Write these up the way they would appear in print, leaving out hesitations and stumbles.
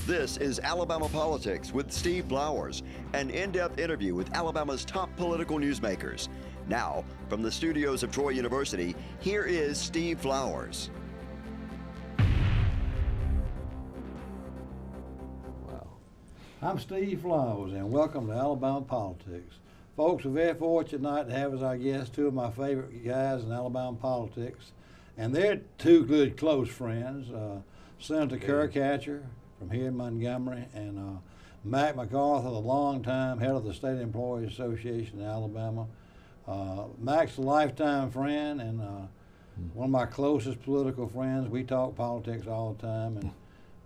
This is Alabama Politics with Steve Flowers, an in-depth interview with Alabama's top political newsmakers. Now, from the studios of Troy University, here is Steve Flowers. I'm Steve Flowers, and welcome to Alabama Politics. Folks, we're very fortunate tonight to have as our guests two of my favorite guys in Alabama politics, and they're two good close friends, Senator Kirk from here in Montgomery, and McArthur, the longtime head of the State Employees Association in Alabama. Mac's a lifetime friend and one of my closest political friends. We talk politics all the time, and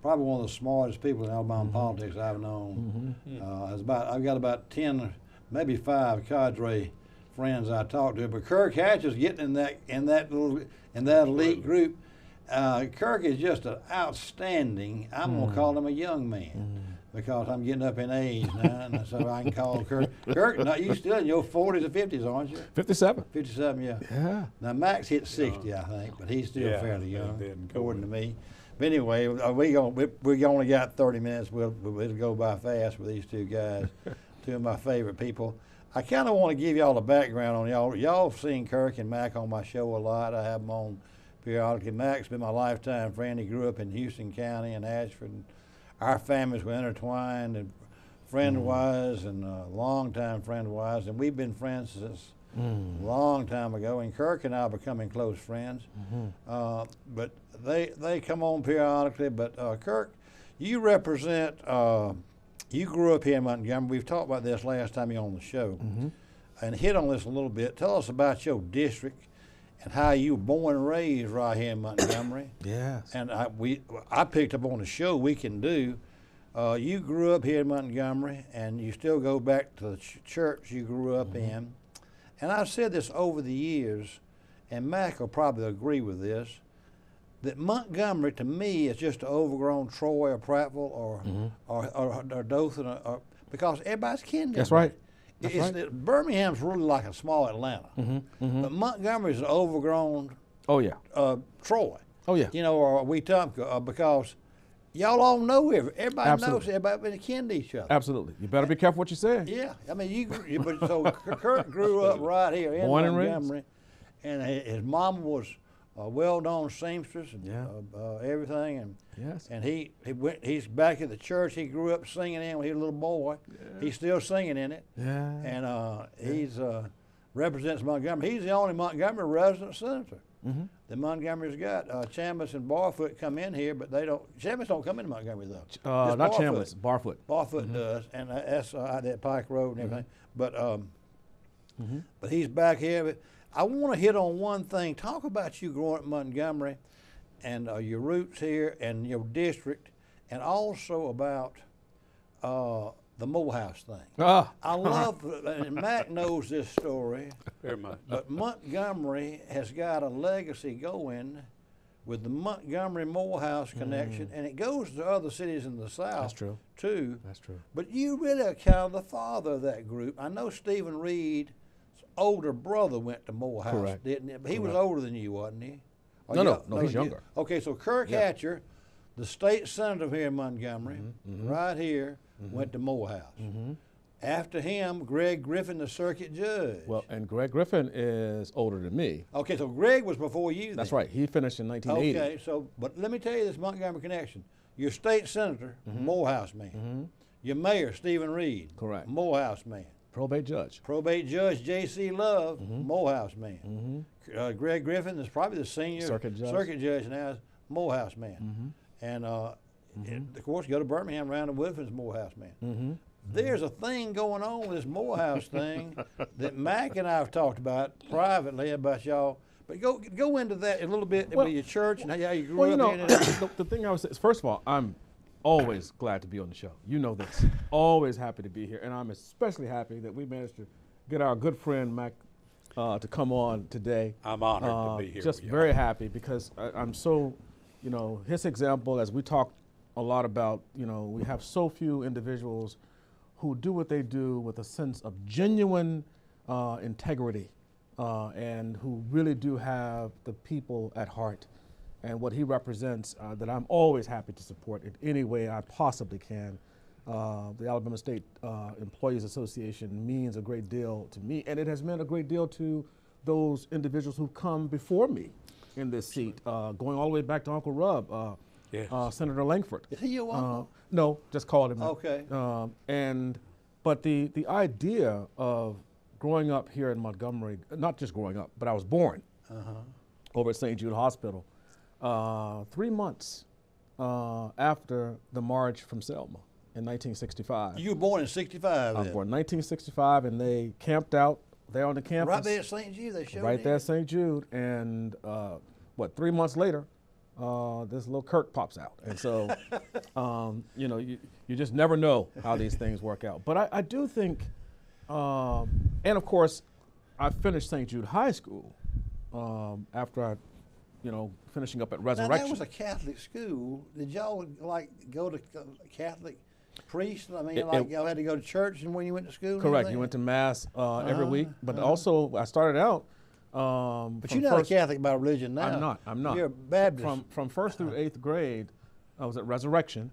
probably one of the smartest people in Alabama politics I've known. I've got about 10, maybe 5 cadre friends I talk to, but Kirk Hatcher's getting in that elite group. Kirk is just an outstanding. I'm gonna call him a young man because I'm getting up in age now, and so I can call Kirk. Kirk, no, you still in your 40s or 50s, aren't you? 57. 57, yeah. Yeah. Now Max hit 60, I think, but he's still fairly young, according to me. But anyway, we only got 30 minutes. It'll go by fast with these two guys, two of my favorite people. I kind of want to give y'all a background on y'all. Y'all have seen Kirk and Mac on my show a lot. I have them on periodically. Mac's been my lifetime friend. He grew up in Houston County and Ashford. And our families were intertwined, and friend-wise and long-time friend-wise, and we've been friends since a long time ago. And Kirk and I are becoming close friends. But they come on periodically. But Kirk, you represent. You grew up here in Montgomery. We've talked about this last time you were on the show, and hit on this a little bit. Tell us about your district and how you were born and raised right here in Montgomery. Yes. And I picked up on the show we can do. You grew up here in Montgomery, and you still go back to the church you grew up in. And I've said this over the years, and Mac will probably agree with this, that Montgomery to me is just an overgrown Troy or Prattville or Dothan, because everybody's kin. That's right. Birmingham's really like a small Atlanta, but Montgomery's an overgrown. Troy. Oh yeah. You know, or Wetumpka, because y'all all know everybody knows everybody been kin to each other. Absolutely. You better be careful what you say. Yeah, I mean but so Kirk grew up right here in Montgomery, and his mama was a well-known seamstress and everything, and and he's back at the church he grew up singing in when he was a little boy. He's still singing in it, and he's represents Montgomery. He's the only Montgomery resident senator that Montgomery's got. Chambliss and Barfoot come in here, but they don't. Chambliss don't come into Montgomery though. Not Chambliss, Barfoot. Barfoot does, and that's that Pike Road and everything. But he's back here. But I want to hit on one thing. Talk about you growing up in Montgomery and your roots here and your district, and also about the Morehouse thing. I love, and Mac knows this story, very much. But Montgomery has got a legacy going with the Montgomery Morehouse connection, and it goes to other cities in the South. That's true. Too. That's true. But you really are kind of the father of that group. I know Stephen Reed's older brother went to Morehouse, didn't he? But he was older than you, wasn't he? No, he's younger. Okay, so Kirk Hatcher, the state senator here in Montgomery, right here, went to Morehouse. After him, Greg Griffin, the circuit judge. Well, and Greg Griffin is older than me. Okay, so Greg was before you then. That's right. He finished in 1980. Okay, so, but let me tell you this Montgomery connection. Your state senator, Morehouse man. Your mayor, Stephen Reed. Correct. Morehouse man. Probate judge. Probate judge, J.C. Love, Morehouse man. Greg Griffin is probably the senior circuit judge now, Morehouse man. And of course, go to Birmingham, around the Woodford's Morehouse man. There's a thing going on with this Morehouse thing that Mac and I have talked about privately about y'all. But go into that a little bit with your church and how you grew up in it. The thing I would say is, first of all, I'm always glad to be on the show. You know this. Always happy to be here. And I'm especially happy that we managed to get our good friend Mac to come on today. I'm honored to be here. Just very happy because I'm so, his example, as we talk a lot about, we have so few individuals who do what they do with a sense of genuine integrity and who really do have the people at heart. and what he represents that I'm always happy to support in any way I possibly can. The Alabama State Employees Association means a great deal to me, and it has meant a great deal to those individuals who've come before me in this seat, going all the way back to Uncle Rub, Senator Langford. Is he your uncle? No, just called him that. Okay. But the idea of growing up here in Montgomery, not just growing up, but I was born over at St. Jude Hospital 3 months after the march from Selma in 1965. You were born in 65 I was born in 1965, and they camped out there on the campus. Right there at St. Jude, they showed Right there at St. Jude, and 3 months later, this little Kirk pops out. And so, you just never know how these things work out. But I do think, and of course, I finished St. Jude High School after I, finishing up at Resurrection. Now, that was a Catholic school. Did y'all go to Catholic priests? I mean, y'all had to go to church and when you went to school? Correct. You went to Mass every week. But also, I started out. But you're not a Catholic by religion now. I'm not. You're a Baptist. From 1st through 8th grade, I was at Resurrection,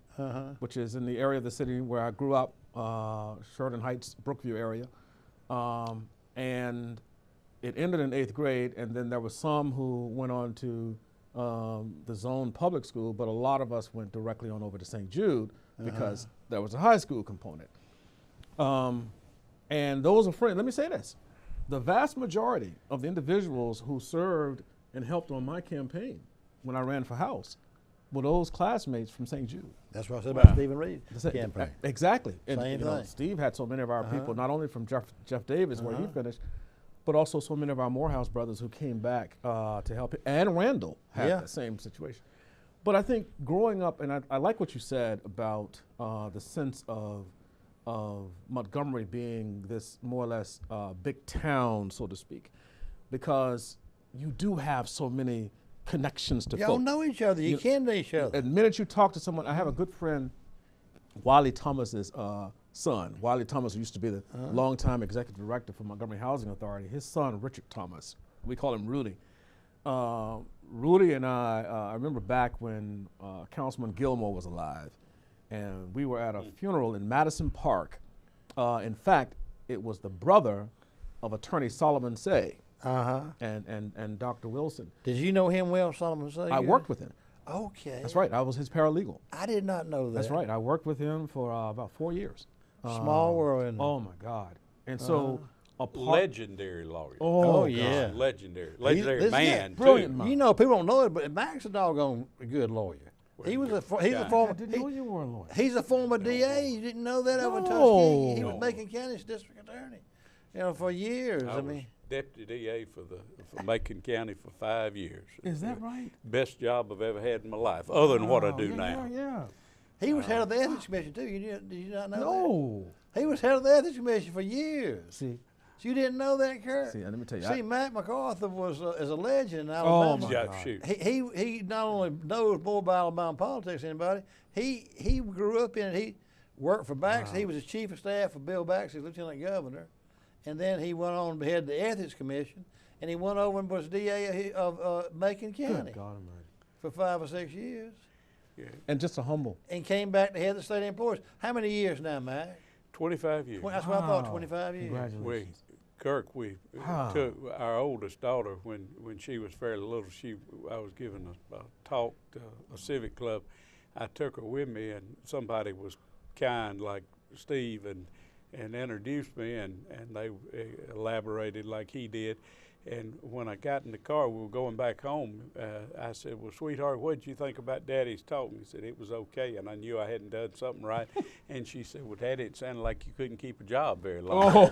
which is in the area of the city where I grew up, Sheridan Heights, Brookview area. And it ended in 8th grade, and then there were some who went on to the Zone Public School, but a lot of us went directly on over to St. Jude because there was a high school component. And those are friends. Let me say this. The vast majority of the individuals who served and helped on my campaign when I ran for House were those classmates from St. Jude. That's what I said about Stephen Reed's campaign. Exactly. And Same thing. Steve had so many of our people, not only from Jeff Davis, where he finished, but also so many of our Morehouse brothers who came back to help him. And Randall had the same situation. But I think growing up, and I like what you said about the sense of Montgomery being this more or less big town, so to speak, because you do have so many connections to folks. Y'all know each other. You can know each other. The minute you talk to someone, I have a good friend, Wiley Thomas's son. Wiley Thomas used to be the longtime executive director for Montgomery Housing Authority. His son, Richard Thomas, we call him Rudy. Rudy and I remember back when Councilman Gilmore was alive, and we were at a funeral in Madison Park. In fact, it was the brother of Attorney Solomon Say and Dr. Wilson. Did you know him well, Solomon Say? I worked with him. Okay. That's right. I was his paralegal. I did not know that. That's right. I worked with him for about 4 years. Small world, isn't it? Oh, my God. And so legendary lawyer. Oh yeah. Legendary man, brilliant man. You know, people don't know it, but Mac's a doggone good lawyer. He's a former. I didn't know you were a lawyer. He's a former DA. You didn't know that over in No. Tuskegee. He was Macon County's district attorney, for years. I was deputy DA for Macon County for 5 years. Is that right? Best job I've ever had in my life, other than what I do now. Yeah. He was head of the ethics commission too. Did you not know that? No. He was head of the ethics commission for years. See. So you didn't know that, Kirk? See, let me tell you. See, Matt McArthur was a legend in Alabama. Oh my God. Shoot. He not only knows more about Alabama politics than anybody, he grew up in it. He worked for Baxter. He was the chief of staff for Bill Baxter, lieutenant governor. And then he went on to head the ethics commission, and he went over and was DA of Macon County Good God Almighty. for 5 or 6 years. Yeah. And just a humble. And came back to head the state employees. How many years now, Matt? 25 years. That's what I thought, 25 years. Congratulations. We took our oldest daughter when she was fairly little. I was giving a talk to a civic club. I took her with me, and somebody was kind like Steve and introduced me, and they elaborated like he did. And when I got in the car, we were going back home, I said, well, sweetheart, what did you think about Daddy's talk? And he said, it was okay, and I knew I hadn't done something right. And she said, well, Daddy, it sounded like you couldn't keep a job very long.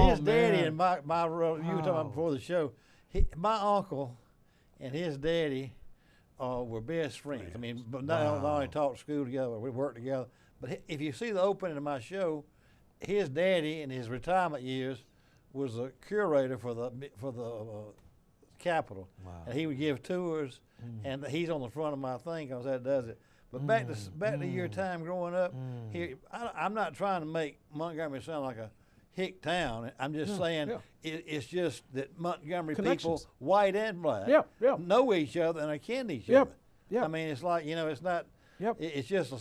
His daddy and my you were talking about before the show, my uncle and his daddy were best friends. I mean, but not only taught school together, we worked together. But if you see the opening of my show, his daddy in his retirement years was a curator for the Capitol, and he would give tours, and he's on the front of my thing because that does it. But back to your time growing up, here I'm not trying to make Montgomery sound like a hick town. I'm just saying it's just that Montgomery people, Connections. white and black, know each other and are kin to each other. I mean, it's like, it's not. It's just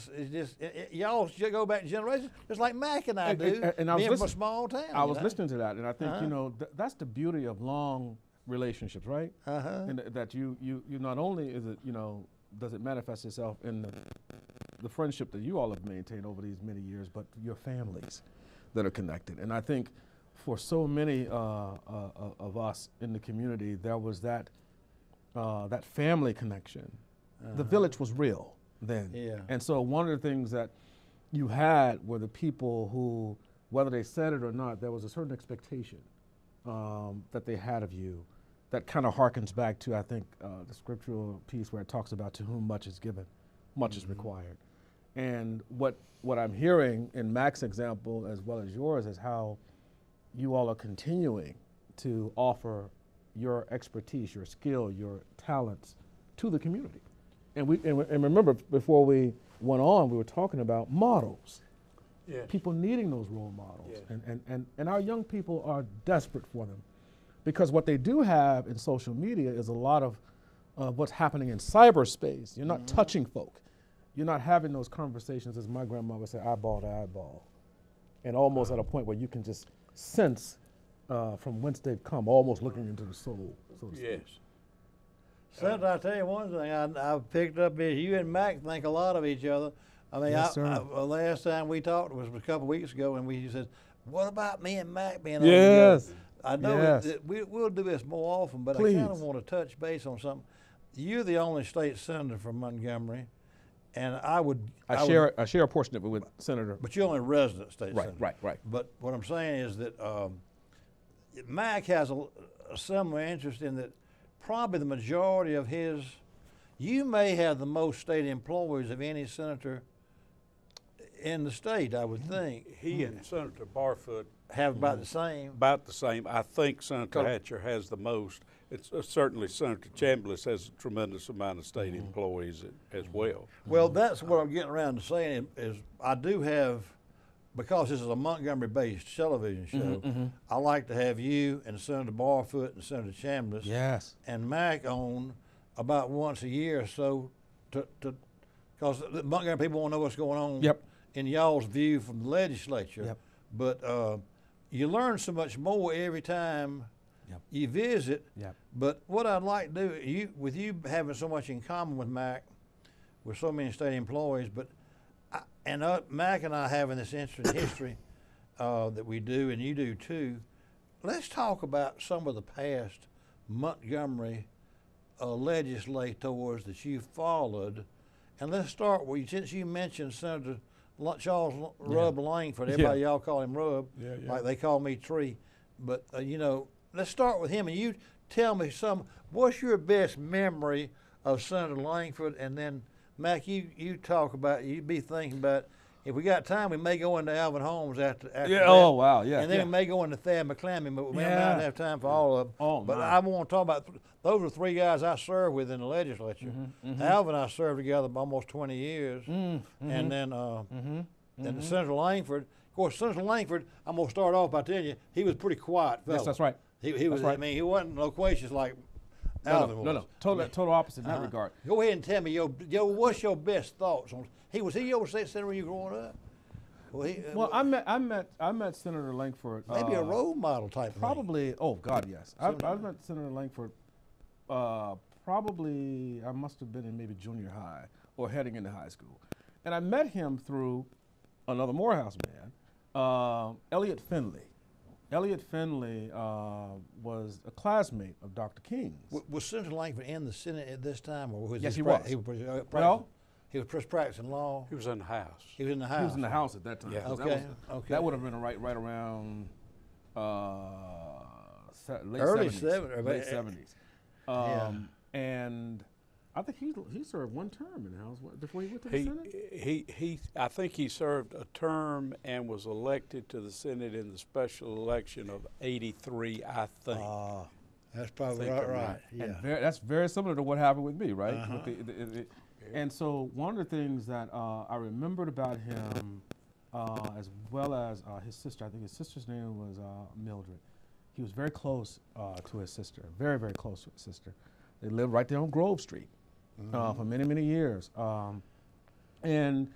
y'all should go back generations, just like Mac and I do, and I was being from a small town. I was listening to that, and I think that's the beauty of long relationships, right? And that you not only is it does it manifest itself in the friendship that you all have maintained over these many years, but your families that are connected. And I think for so many of us in the community, there was that family connection. The village was real then. And so one of the things that you had were the people who, whether they said it or not, there was a certain expectation that they had of you that kind of harkens back to, I think, the scriptural piece where it talks about to whom much is given, much is required. And what I'm hearing in Mac's example as well as yours is how you all are continuing to offer your expertise, your skill, your talents to the community. And remember, before we went on, we were talking about models. People needing those role models. And our young people are desperate for them. Because what they do have in social media is a lot of what's happening in cyberspace. You're not touching folk. You're not having those conversations, as my grandma would say, eyeball to eyeball. And almost at a point where you can just sense from whence they've come, almost looking into the soul, so to speak. Senator, I'll tell you one thing I've picked up is you and Mac think a lot of each other. I mean, last time we talked was a couple of weeks ago, and we said, what about me and Mac being on together? I know that we'll do this more often, but I kind of want to touch base on something. You're the only state senator from Montgomery, and I share a portion of it with Senator. But you're only a resident state senator. Right. But what I'm saying is that Mac has a similar interest in that probably the majority of you may have the most state employees of any senator in the state, I would think. He and Senator Barfoot have about the same. About the same. I think Senator Hatcher has the most. It's certainly Senator Chambliss has a tremendous amount of state employees as well. Well, that's what I'm getting around to saying is I do have, because this is a Montgomery-based television show, I like to have you and Senator Barfoot and Senator Chambliss and Mac on about once a year or so, because the Montgomery people want to know what's going on in y'all's view from the legislature. But you learn so much more every time you visit. But what I'd like to do, with you having so much in common with Mac, with so many state employees, but Mac and I having this interesting history that we do, and you do too. Let's talk about some of the past Montgomery legislators that you followed, and let's start with, since you mentioned Senator Charles Rub Langford. Everybody y'all call him Rub, like they call me Tree. But let's start with him, and you tell me what's your best memory of Senator Langford, and then Mac, you talk about, you be thinking about, if we got time, we may go into Alvin Holmes after that. And then we may go into Thad McClammy, but we may not have time for all of them. But I want to talk about, those are three guys I served with in the legislature. Alvin and I served together for almost 20 years. And then Senator Langford, of course, Senator Langford, I'm going to start off by telling you, he was a pretty quiet fellow. Yes, that's right. He was, I mean, he wasn't loquacious like Alvin was. No. Total opposite in that regard. Go ahead and tell me, what's your best thoughts on? Was he your state senator when you growing up? Well, I met Senator Langford. Maybe a role model type. Probably. Oh God, yes. I met Senator Langford. Probably I must have been in maybe junior high or heading into high school, and I met him through another Morehouse man, Elliot Finley. Elliot Finley was a classmate of Dr. King's. Was Senator Langford in the Senate at this time, or was he was. He was practicing law. He was in the House. He was in the House. He was in the House at that time. Yeah. Okay. That would have been right around late early 70s. Late 70s. And I think he served one term in the House before he went to the Senate. I think he served a term and was elected to the Senate in the special election of '83. I think. That's probably right. Yeah. And that's very similar to what happened with me, right? And so one of the things that I remembered about him as well as his sister. I think his sister's name was Mildred. He was very close to his sister, very, very close to his sister. They lived right there on Grove Street for many, many years. And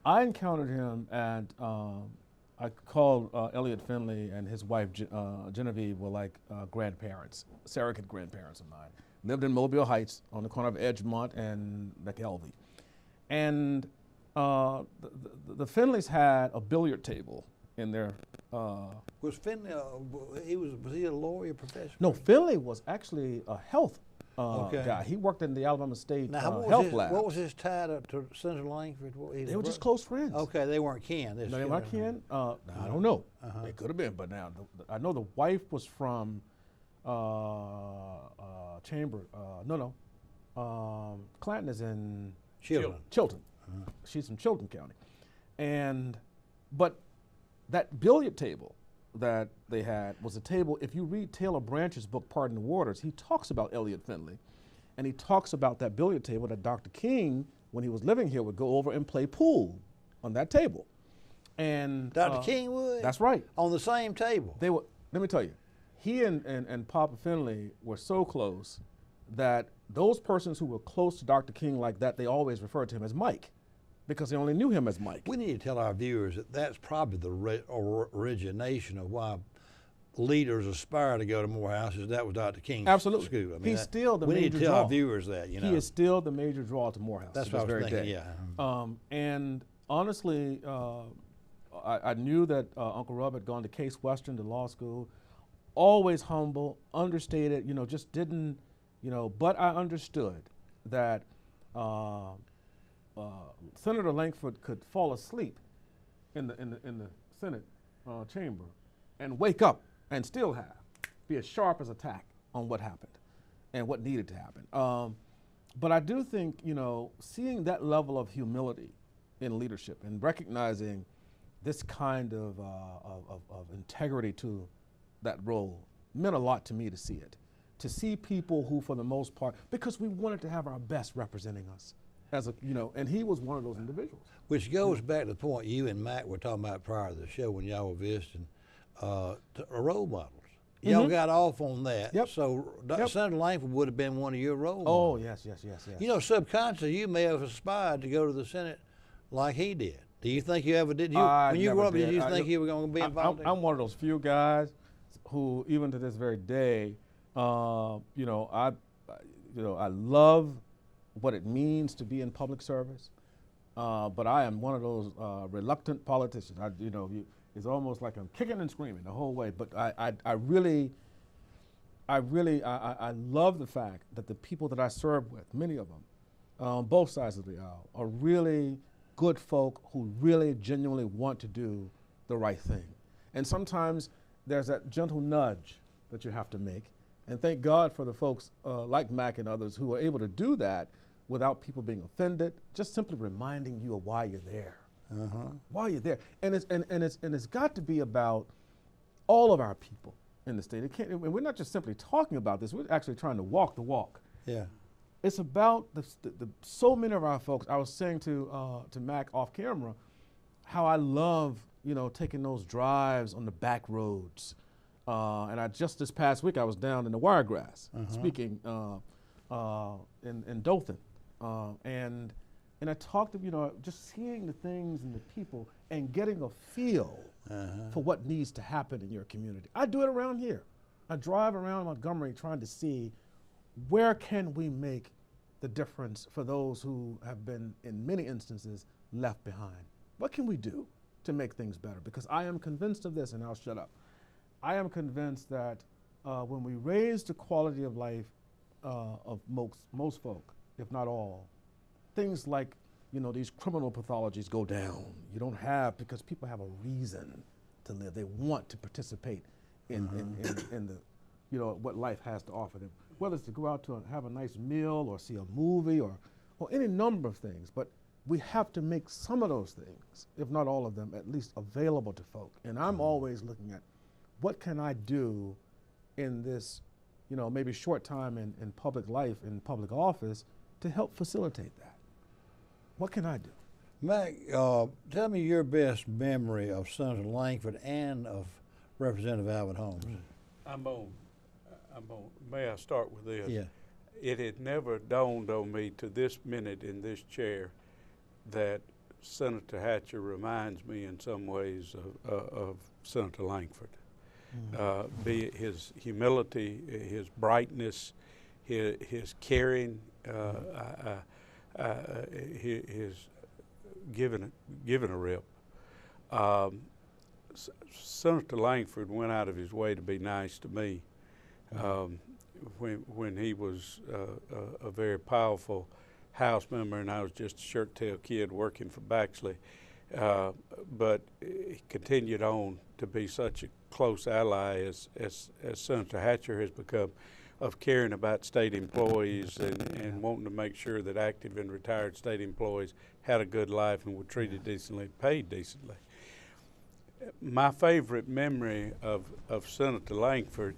I encountered him at, I called Elliot Finley and his wife Genevieve were like grandparents, surrogate grandparents of mine. Lived in Mobile Heights on the corner of Edgemont and McAlvey. And the Finleys had a billiard table in their. Was Finley? Was he a lawyer professional? No, Finley was actually a health Okay. guy. He worked in the Alabama State Now, health lab. what was his tie to Senator Langford? They were just close friends. Okay, they weren't kin. No, they weren't kin. I don't know. They could have been, but now I know the wife was from Chamber. Clanton is in Chilton. She's from Chilton County, but that billiard table that they had was a table. If you read Taylor Branch's book, Pardon the Waters, he talks about Elliot Finley, and he talks about that billiard table that Dr. King, when he was living here, would go over and play pool on that table. And Dr. King would? That's right. On the same table? They were. Let me tell you, he and Papa Finley were so close that those persons who were close to Dr. King like that, they always referred to him as Mike, because they only knew him as Mike. We need to tell our viewers that that's probably the origination of why leaders aspire to go to Morehouse. That was Dr. King's Absolutely. school. I mean, He's still the we major need to tell draw. our viewers that, you know. He is still the major draw to Morehouse. That's to what I this was very thinking, day. yeah. And honestly, I knew that Uncle Rub had gone to Case Western to law school. Always humble, understated, just didn't, but I understood that Senator Langford could fall asleep in the Senate chamber and wake up and still be as sharp as a tack on what happened and what needed to happen. But I do think, seeing that level of humility in leadership and recognizing this kind of integrity to that role meant a lot to me to see it. To see people who, for the most part, because we wanted to have our best representing us as and he was one of those individuals. Which goes back to the point you and Mac were talking about prior to the show when y'all were visiting, to role models. Y'all got off on that. Yep. So Senator Langford would have been one of your role Oh, models. yes. Subconsciously, you may have aspired to go to the Senate like he did. Do you think you ever did? I when you never grew up, did. did you think you were going to be involved? I'm one of those few guys who, even to this very day, I love what it means to be in public service, but I am one of those reluctant politicians. It's almost like I'm kicking and screaming the whole way. But I really love the fact that the people that I serve with, many of them, on both sides of the aisle, are really good folk who really genuinely want to do the right thing. And sometimes there's that gentle nudge that you have to make. And thank God for the folks like Mac and others who are able to do that without people being offended, just simply reminding you of why you're there. Why you're there. And it's got to be about all of our people in the state. And we're not just simply talking about this, we're actually trying to walk the walk. Yeah. It's about so many of our folks. I was saying to Mac off camera how I love, taking those drives on the back roads. And just this past week, I was down in the Wiregrass speaking in Dothan. And I talked to, just seeing the things and the people and getting a feel for what needs to happen in your community. I do it around here. I drive around Montgomery trying to see where can we make the difference for those who have been, in many instances, left behind. What can we do to make things better? Because I am convinced of this, and I'll shut up. I am convinced that when we raise the quality of life of most folk, if not all, things like these criminal pathologies go down. You don't have, because people have a reason to live. They want to participate in the what life has to offer them. Whether it's to go out to have a nice meal or see a movie or any number of things, but we have to make some of those things, if not all of them, at least available to folk. And I'm always looking at what can I do in this, maybe short time in public life, in public office, to help facilitate that? What can I do? Mac, tell me your best memory of Senator Langford and of Representative Alvin Holmes. May I start with this? Yeah. It had never dawned on me to this minute in this chair that Senator Hatcher reminds me in some ways of Senator Langford. Be it his humility, his brightness, his caring, his giving a rip. Senator Langford went out of his way to be nice to me when he was a very powerful House member, and I was just a shirt-tail kid working for Baxley. But he continued on to be such a close ally as Senator Hatcher has become, of caring about state employees and wanting to make sure that active and retired state employees had a good life and were treated decently, paid decently. My favorite memory of Senator Langford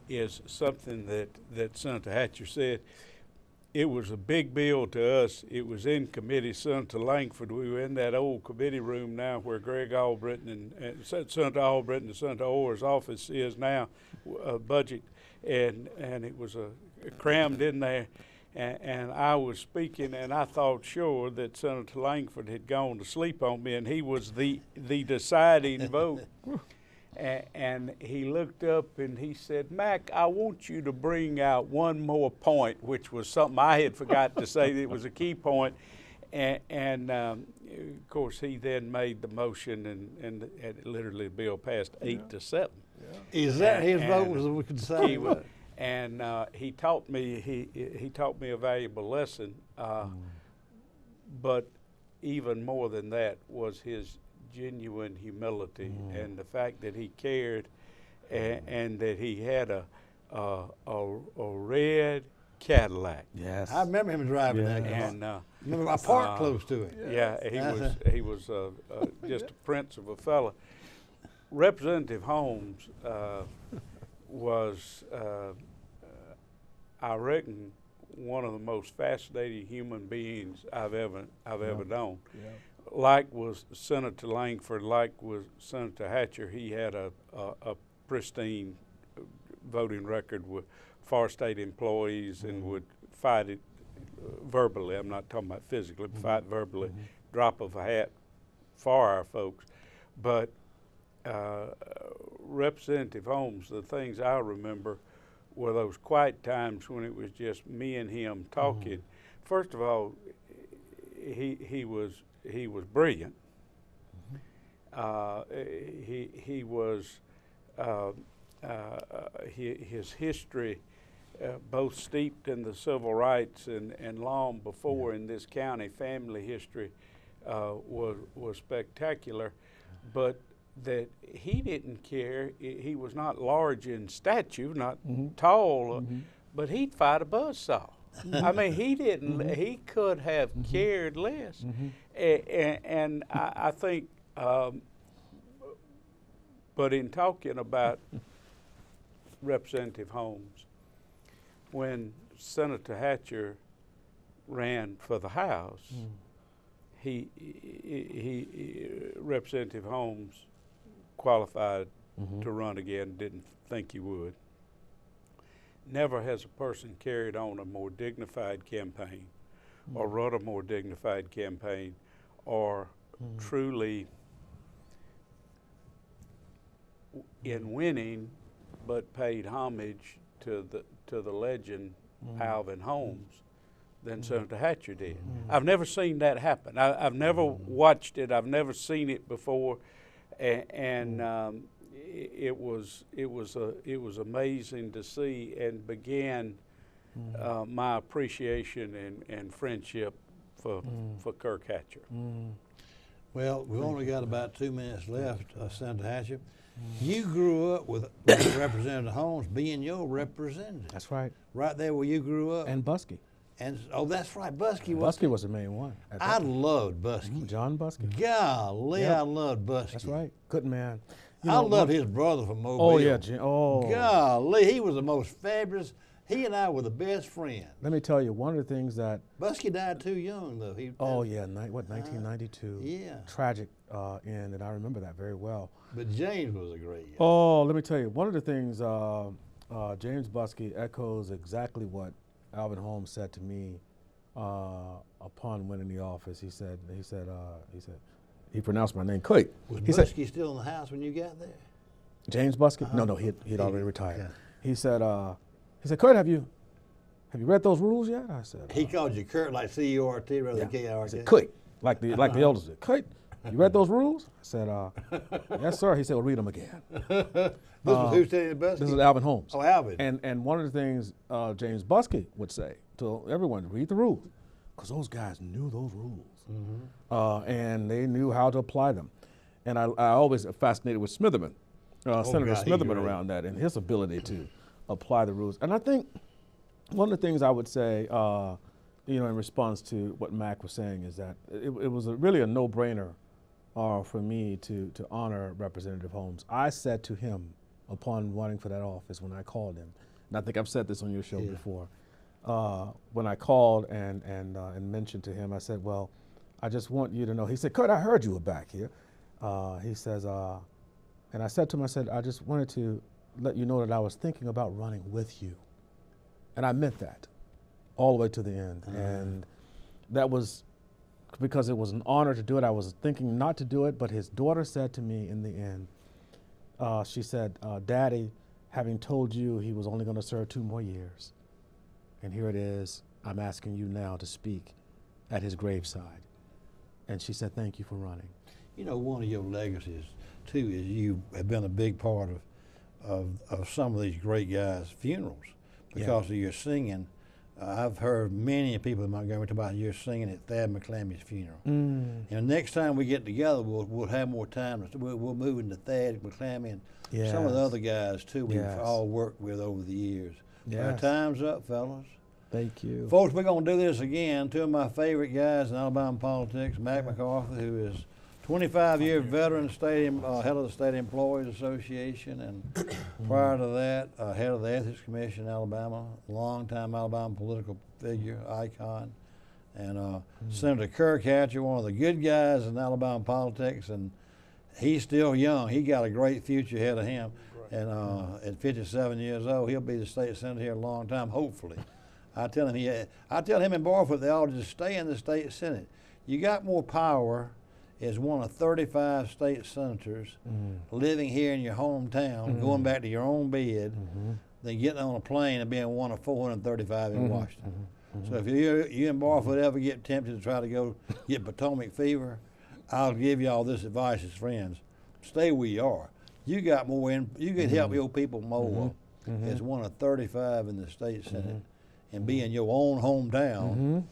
is something that Senator Hatcher said. It was a big deal to us. It was in committee. Senator Langford, we were in that old committee room now where Greg Albritton and Senator Albritton and Senator Orr's office is now, budget, and it was crammed in there. And I was speaking, and I thought sure that Senator Langford had gone to sleep on me, and he was the deciding vote. And he looked up and he said, "Mac, I want you to bring out one more point," which was something I had forgot to say. It was a key point. And of course, he then made the motion, and literally the bill passed 8-7. Yeah. Is that his vote? Was we could say. And he taught me he taught me a valuable lesson. But even more than that was his genuine humility and the fact that he cared, and that he had a red Cadillac. Yes, I remember him driving that car. And remember I parked close to it. Yeah, he was just a prince of a fella. Representative Holmes was, I reckon, one of the most fascinating human beings I've ever known. Yeah. Like was Senator Langford, like was Senator Hatcher, he had a pristine voting record with for state employees and would fight it verbally. I'm not talking about physically, but fight verbally, drop of a hat for our folks. But Representative Holmes, the things I remember were those quiet times when it was just me and him talking. First of all, he was brilliant. He was his history, both steeped in the civil rights and long before in this county family history, was spectacular. But that he didn't care. He was not large in stature, not tall, but he'd fight a buzzsaw. I mean, he didn't. He could have cared less. And I think, but in talking about Representative Holmes, when Senator Hatcher ran for the House, Representative Holmes qualified to run again, didn't think he would. Never has a person carried on a more dignified campaign or run a more dignified campaign or truly in winning but paid homage to the legend Alvin Holmes than Senator Hatcher did. I've never seen that happen. I've never watched it. I've never seen it before. And it was amazing to see, and began my appreciation and friendship for Kirk Hatcher. Well, we've only got about 2 minutes left, Senator Hatcher. You grew up with Representative Holmes being your representative. That's right. Right there where you grew up. And Buskey. And that's right, Buskey was the main one. I loved Buskey. John Buskey. Golly, I loved Buskey. That's right. Good man. I loved his brother from Mobile. Oh yeah, Golly, he was the most fabulous He and I were the best friends. Let me tell you, one of the things that Busky died too young, though. 1992? Yeah. Tragic end, and I remember that very well. But James was a great guy. Oh, let me tell you, one of the things James Busky echoes exactly what Alvin Holmes said to me upon winning the office. He pronounced my name Kirk. Was He said, Busky still in the house when you got there? James Busky? No, he'd already retired. Yeah. He said, Kurt, have you read those rules yet? I said, He called you Kirk, like C-U-R-T rather than He K-R-K. said, Kurt, like the elders did. Kurt, you read those rules? I said, yes, sir. He said, well, read them again. This was who's telling you Busky? This is Alvin Holmes. Oh, Alvin. And one of the things James Busky would say to everyone, read the rules, because those guys knew those rules, and they knew how to apply them. And I always fascinated with Smitherman, Senator God, Smitherman around that and his ability to apply the rules. And I think one of the things I would say, in response to what Mac was saying, is that it was really a no-brainer for me to honor Representative Holmes. I said to him upon running for that office when I called him, and I think I've said this on your show before, when I called and mentioned to him, I said, well, I just want you to know. He said, Kurt, I heard you were back here. He says, and I said to him, I said, I just wanted to let you know that I was thinking about running with you. And I meant that all the way to the end. And that was because it was an honor to do it. I was thinking not to do it, but his daughter said to me in the end, she said, Daddy, having told you he was only going to serve 2 more years, and here it is, I'm asking you now to speak at his graveside. And she said, thank you for running. You know, one of your legacies, too, is you have been a big part of some of these great guys' funerals because of your singing. I've heard many people in Montgomery talk about your singing at Thad McClammy's funeral. And the next time we get together, we'll have more time. We'll move into Thad McClammy and some of the other guys, too, we've all worked with over the years. Our time's up, fellas. Thank you. Folks, we're going to do this again. 2 of my favorite guys in Alabama politics, Mac McArthur, who is 25-year veteran head of the State Employees Association, and prior to that, head of the Ethics Commission in Alabama, longtime Alabama political figure, icon. And Senator Kirk Hatcher, one of the good guys in Alabama politics, and he's still young. He got a great future ahead of him. And at 57 years old, he'll be the state senator here a long time, hopefully. I tell him and Barfoot they ought to just stay in the state senate. You got more power as one of 35 state senators living here in your hometown, going back to your own bed, than getting on a plane and being one of 435 in Washington. So if you and Barfoot ever get tempted to try to go get Potomac fever, I'll give you all this advice as friends. Stay where you are. You got more you can help your people more as one of 35 in the state senate and be in your own hometown.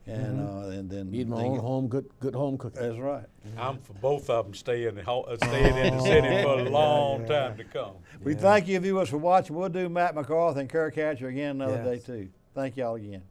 And then eat my own good home cooking. That's right. I'm for both of them staying in the city for a long time to come. We thank you, viewers, for watching. We'll do Matt McArthur and Kirk Hatcher again another day, too. Thank y'all again.